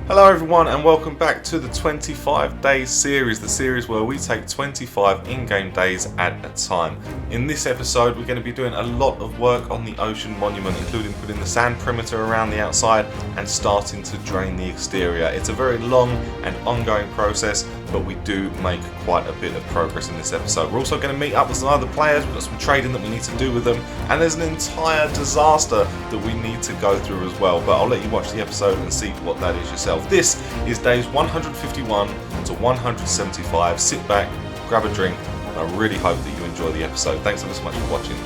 Hello everyone and welcome back to the 25 days series, the series where we take 25 in-game days at a time. In this episode we're going to be doing a lot of work on the ocean monument, including putting the sand perimeter around the outside and starting to drain the exterior. It's a very long and ongoing process, but we do make quite a bit of progress in this episode. We're also going to meet up with some other players, we've got some trading that we need to do with them, and there's an entire disaster that we need to go through as well, but I'll let you watch the episode and see what that is yourself. This is days 151 to 175. Sit back, grab a drink, and I really hope that you enjoy the episode. Thanks ever so much for watching.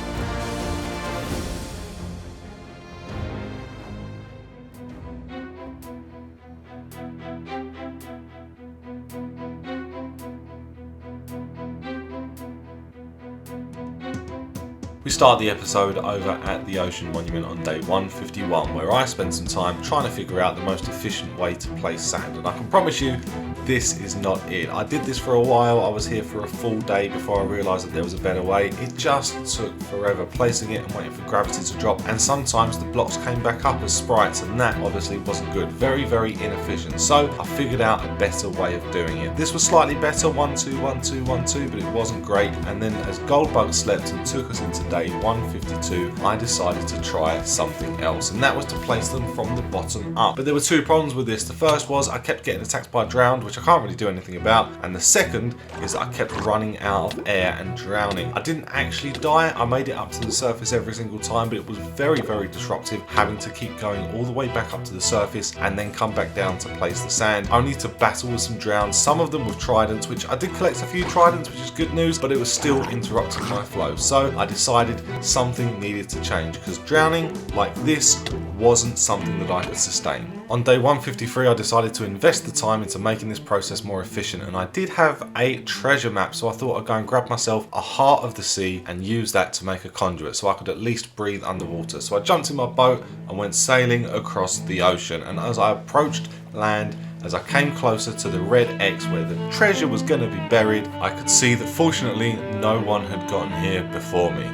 We start the episode over at the Ocean Monument on day 151, where I spend some time trying to figure out the most efficient way to place sand, and I can promise you this is not it. I did this for a while, I was here for a full day before I realised that there was a better way. It just took forever placing it and waiting for gravity to drop, and sometimes the blocks came back up as sprites, and that obviously wasn't good. Very, very inefficient. So I figured out a better way of doing it. This was slightly better, 1, 2, 1, 2, 1, 2, but it wasn't great. And then as Goldbug slept and took us into day 152, I decided to try something else, and that was to place them from the bottom up. But there were two problems with this. The first was I kept getting attacked by drowned, which I can't really do anything about, and the second is that I kept running out of air and drowning. I didn't actually die, I made it up to the surface every single time, but it was very, very disruptive having to keep going all the way back up to the surface and then come back down to place the sand, only to battle with some drowns, some of them with tridents, which I did collect a few tridents, which is good news, but it was still interrupting my flow. So I decided something needed to change, because drowning like this wasn't something that I could sustain. On day 153 I decided to invest the time into making this process more efficient, and I did have a treasure map, so I thought I'd go and grab myself a heart of the sea and use that to make a conduit so I could at least breathe underwater. So I jumped in my boat and went sailing across the ocean, and as I approached land, as I came closer to the red X where the treasure was going to be buried, I could see that fortunately no one had gotten here before me.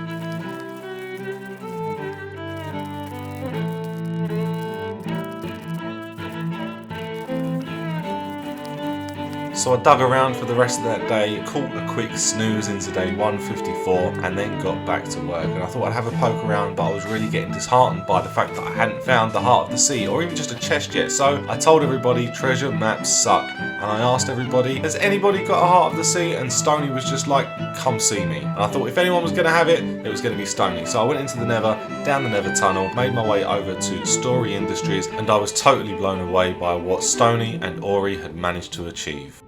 So I dug around for the rest of that day, caught a quick snooze into day 154, and then got back to work. And I thought I'd have a poke around, but I was really getting disheartened by the fact that I hadn't found the heart of the sea, or even just a chest yet. So I told everybody treasure maps suck, and I asked everybody, has anybody got a heart of the sea? And Stony was just like, come see me. And I thought if anyone was going to have it, it was going to be Stony. So I went into the Nether, down the Nether tunnel, made my way over to Story Industries, and I was totally blown away by what Stony and Ori had managed to achieve.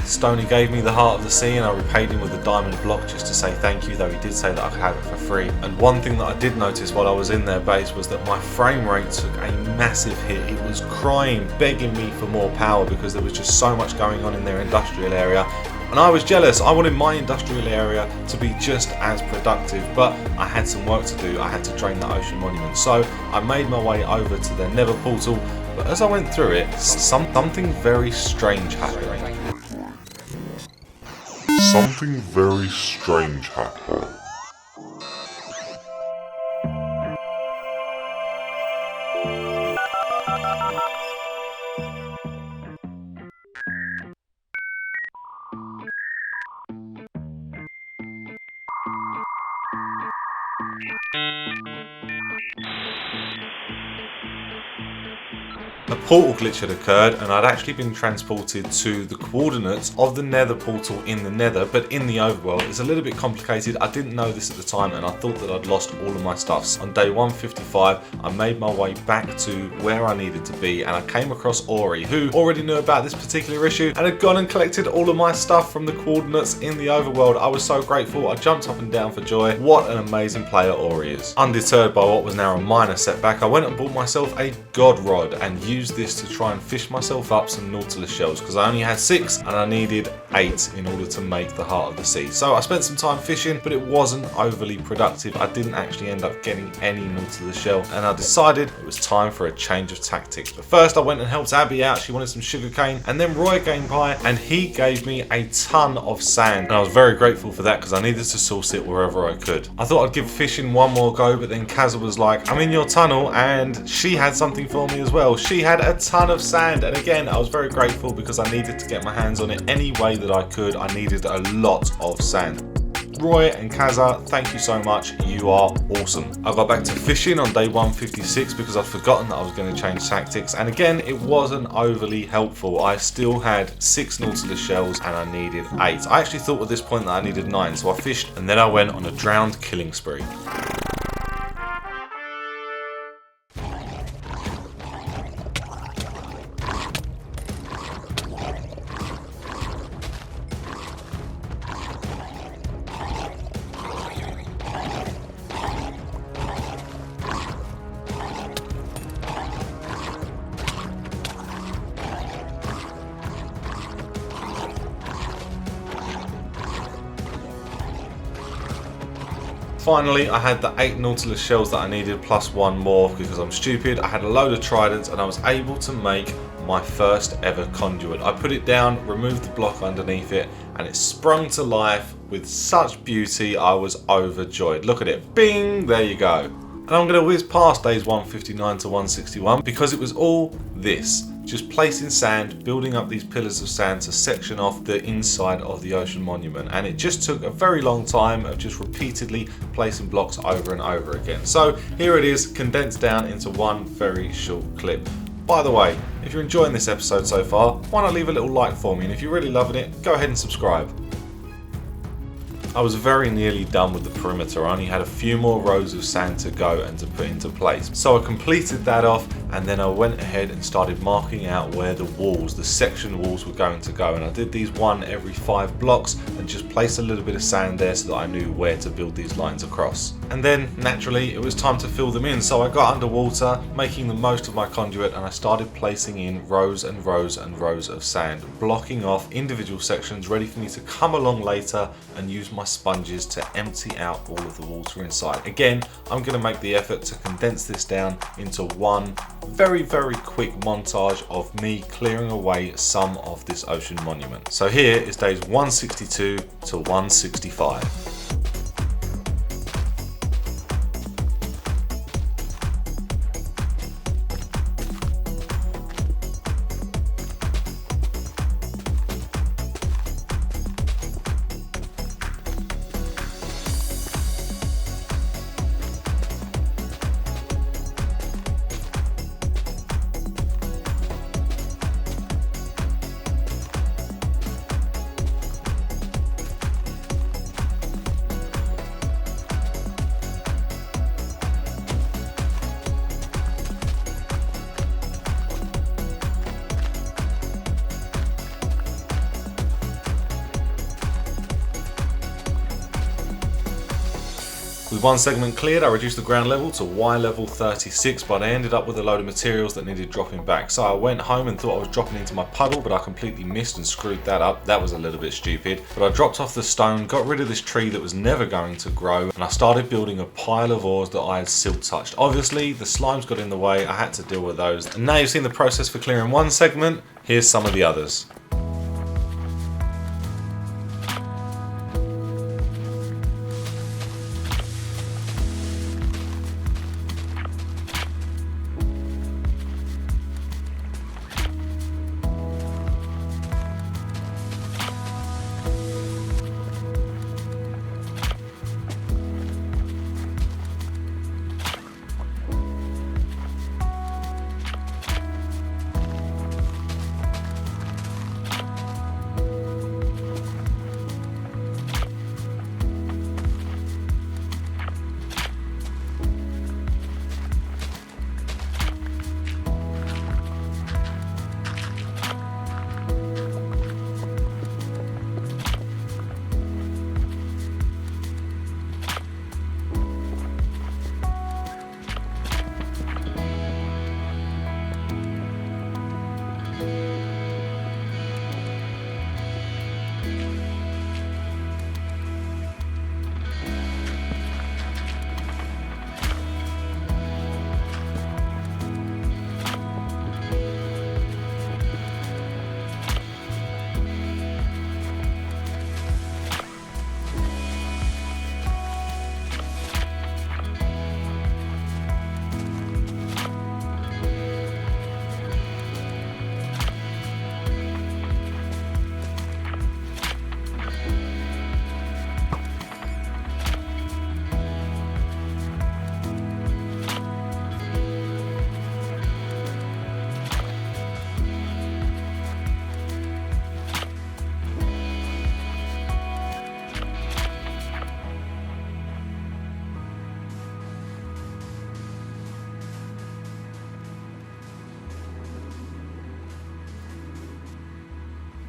Stony gave me the heart of the sea, and I repaid him with a diamond block just to say thank you, though he did say that I could have it for free. And one thing that I did notice while I was in their base was that my frame rate took a massive hit. It was crying, begging me for more power because there was just so much going on in their industrial area. And I was jealous. I wanted my industrial area to be just as productive, but I had some work to do. I had to drain the ocean monument. So I made my way over to their Nether portal, but as I went through it, something very strange happened. Something very strange happened. portal glitch had occurred and I'd actually been transported to the coordinates of the nether portal in the nether, but in the overworld. It's a little bit complicated. I didn't know this at the time and I thought that I'd lost all of my stuff. On day 155, I made my way back to where I needed to be and I came across Ori, who already knew about this particular issue and had gone and collected all of my stuff from the coordinates in the overworld. I was so grateful. I jumped up and down for joy. What an amazing player Ori is. Undeterred by what was now a minor setback, I went and bought myself a god rod and used this to try and fish myself up some Nautilus shells because I only had 6 and I needed 8 in order to make the Heart of the Sea. So I spent some time fishing, but it wasn't overly productive. I didn't actually end up getting any Nautilus shell and I decided it was time for a change of tactics. But first I went and helped Abby out. She wanted some sugarcane, and then Roy came by and he gave me a ton of sand and I was very grateful for that because I needed to source it wherever I could. I thought I'd give fishing one more go, but then Kazza was like, I'm in your tunnel, and she had something for me as well. She had a ton of sand, and again I was very grateful because I needed to get my hands on it any way that I could. I needed a lot of sand. Roy and Kazza, thank you so much, you are awesome. I got back to fishing on day 156 because I'd forgotten that I was going to change tactics, and again it wasn't overly helpful. I still had 6 Nautilus shells and I needed 8. I actually thought at this point that I needed 9, so I fished and then I went on a drowned killing spree. Finally, I had the 8 Nautilus shells that I needed plus 1 more because I'm stupid. I had a load of tridents and I was able to make my first ever conduit. I put it down, removed the block underneath it, and it sprung to life with such beauty. I was overjoyed. Look at it. Bing! There you go. And I'm going to whiz past days 159 to 161 because it was all this. Just placing sand, building up these pillars of sand to section off the inside of the ocean monument, and it just took a very long time of just repeatedly placing blocks over and over again. So here it is, condensed down into one very short clip. By the way, if you're enjoying this episode so far, why not leave a little like for me, and if you're really loving it, go ahead and subscribe. I was very nearly done with the perimeter. I only had a few more rows of sand to go and to put into place. So I completed that off, and then I went ahead and started marking out where the walls, the section walls, were going to go. And I did these one every 5 blocks and just placed a little bit of sand there so that I knew where to build these lines across. And then naturally it was time to fill them in. So I got underwater, making the most of my conduit, and I started placing in rows and rows and rows of sand, blocking off individual sections ready for me to come along later and use my sponges to empty out all of the water inside. Again, I'm going to make the effort to condense this down into one very quick montage of me clearing away some of this ocean monument. So here is days 162 to 165. With one segment cleared, I reduced the ground level to Y level 36, but I ended up with a load of materials that needed dropping back. So I went home and thought I was dropping into my puddle, but I completely missed and screwed that up. That was a little bit stupid. But I dropped off the stone, got rid of this tree that was never going to grow, and I started building a pile of ores that I had silk touched. Obviously, the slimes got in the way, I had to deal with those. And now you've seen the process for clearing one segment, here's some of the others.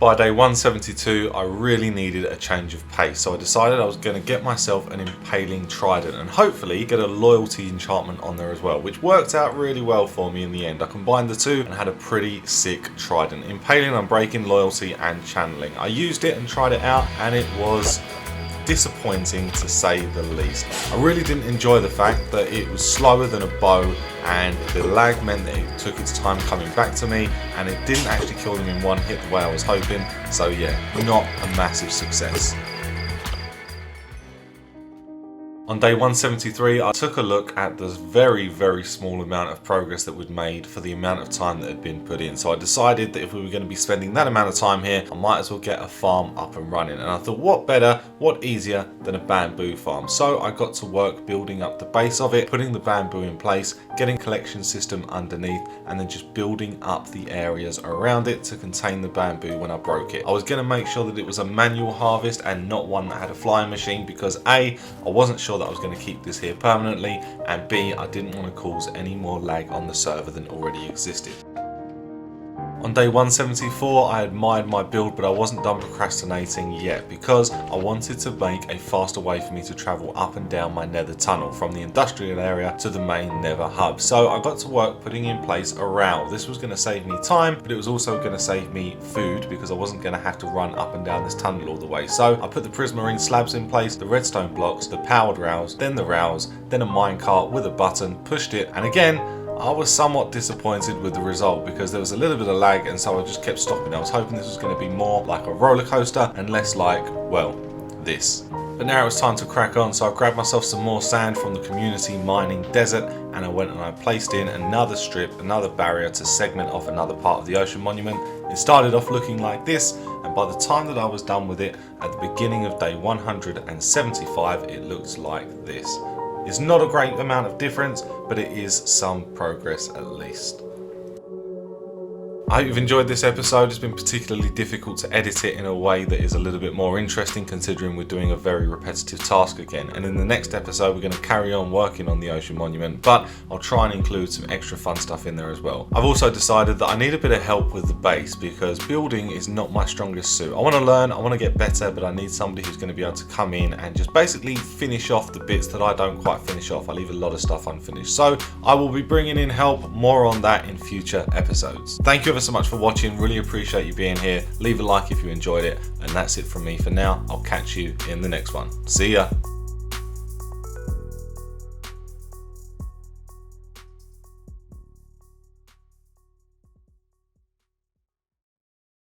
By day 172, I really needed a change of pace, so I decided I was going to get myself an impaling trident and hopefully get a loyalty enchantment on there as well, which worked out really well for me in the end. I combined the two and had a pretty sick trident. Impaling, unbreaking, loyalty and channeling. I used it and tried it out and it was disappointing to say the least. I really didn't enjoy the fact that it was slower than a bow and the lag meant that it took its time coming back to me and it didn't actually kill them in one hit the way I was hoping, so yeah, not a massive success. On day 173, I took a look at the very small amount of progress that we'd made for the amount of time that had been put in. So I decided that if we were going to be spending that amount of time here, I might as well get a farm up and running. And I thought, what better, what easier than a bamboo farm? So I got to work building up the base of it, putting the bamboo in place, getting a collection system underneath, and then just building up the areas around it to contain the bamboo when I broke it. I was going to make sure that it was a manual harvest and not one that had a flying machine because A, I wasn't sure that I was going to keep this here permanently, and B, I didn't want to cause any more lag on the server than already existed. On day 174, I admired my build, but I wasn't done procrastinating yet because I wanted to make a faster way for me to travel up and down my nether tunnel from the industrial area to the main nether hub. So I got to work putting in place a RAL. This was going to save me time, but it was also going to save me food because I wasn't going to have to run up and down this tunnel all the way. So I put the prismarine slabs in place, the redstone blocks, the powered RALs, then the RALs, then a minecart with a button, pushed it, and again, I was somewhat disappointed with the result because there was a little bit of lag and so I just kept stopping. I was hoping this was going to be more like a roller coaster and less like, well, this. But now it was time to crack on, so I grabbed myself some more sand from the community mining desert and I went and I placed in another strip, another barrier to segment off another part of the ocean monument. It started off looking like this, and by the time that I was done with it, at the beginning of day 175, it looked like this. It's not a great amount of difference, but it is some progress at least. I hope you've enjoyed this episode. It's been particularly difficult to edit it in a way that is a little bit more interesting considering we're doing a very repetitive task again. And in the next episode we're going to carry on working on the ocean monument, but I'll try and include some extra fun stuff in there as well. I've also decided that I need a bit of help with the base because building is not my strongest suit. I want to learn, I want to get better, but I need somebody who's going to be able to come in and just basically finish off the bits that I don't quite finish off. I leave a lot of stuff unfinished. So I will be bringing in help, more on that in future episodes. Thank you ever so much for watching, really appreciate you being here. Leave a like if you enjoyed it, and that's it from me for now. I'll catch you in the next one. See ya.